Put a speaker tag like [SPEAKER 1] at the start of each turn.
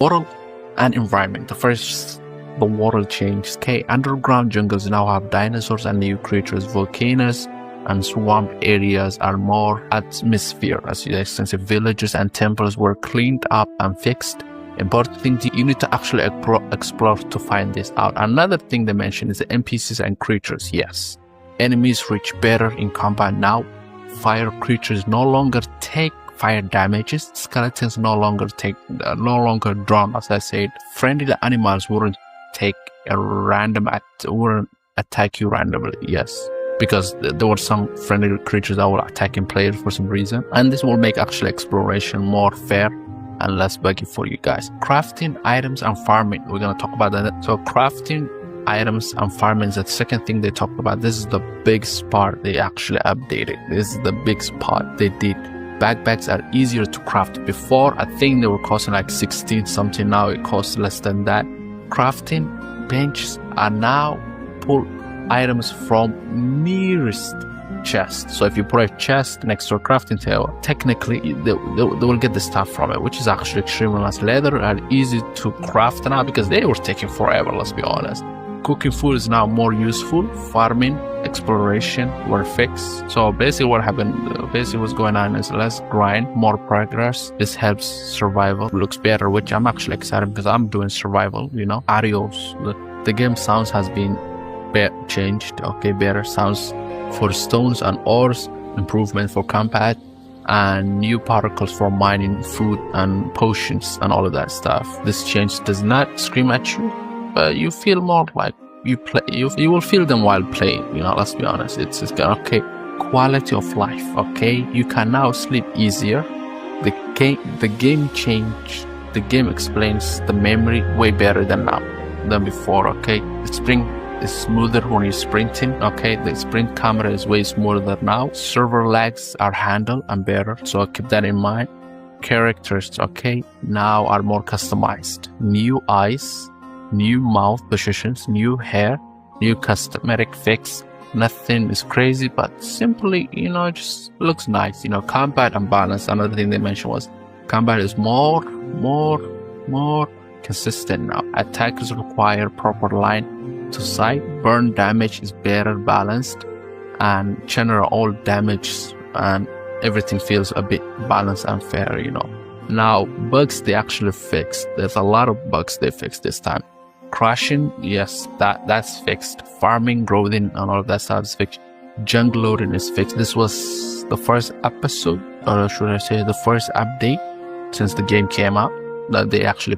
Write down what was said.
[SPEAKER 1] World and environment. The world changed. Okay, underground jungles now have dinosaurs and new creatures. Volcanoes and swamp areas are more atmosphere. As extensive villages and temples were cleaned up and fixed. Important thing, you need to actually explore to find this out. Another thing they mentioned is the NPCs and creatures. Yes, enemies reach better in combat now. Fire creatures no longer take fire damages. Skeletons no longer drawn. As I said, friendly animals wouldn't attack you randomly. Yes, because there were some friendly creatures that were attacking players for some reason, and this will make actually exploration more fair and less buggy for you guys. Crafting items and farming, we're gonna talk about that. So crafting items and farming is the second thing they talked about. This is the biggest part they actually updated. This is the biggest part they did. Backpacks are easier to craft. Before, I think they were costing like 16 something. Now it costs less than that. Crafting benches are now pull items from nearest chest. So if you put a chest next to a crafting table, technically they will get the stuff from it, which is actually extremely nice. Leather are easy to craft now because they were taking forever, let's be honest. Cooking food is now more useful. Farming, exploration were fixed. So basically what's going on is less grind, more progress. This helps survival. Looks better, which I'm actually excited because I'm doing survival, you know. Adios. The game sounds has been changed. Okay, better sounds for stones and ores, improvement for combat, and new particles for mining food and potions and all of that stuff. This change does not scream at you, but you feel more like you play. You will feel them while playing. You know, let's be honest. It's okay. Quality of life. Okay, you can now sleep easier. The game changed. The game explains the memory way better than before. Okay, the spring is smoother when you're sprinting. Okay, the sprint camera is way smoother now. Server lags are handled and better, so keep that in mind. Characters, okay, now are more customized. New eyes, new mouth positions, new hair, new cosmetic fix. Nothing is crazy, but simply, you know, it just looks nice. You know, combat and balance. Another thing they mentioned was combat is more consistent now. Attackers require proper line to sight. Burn damage is better balanced, and general all damage and everything feels a bit balanced and fair, you know. Now bugs they actually fixed. There's a lot of bugs they fixed this time. Crashing, yes, that's fixed. Farming, growing, and all of that stuff is fixed. Junk loading is fixed. This was the first episode, or should I say the first update since the game came out that they actually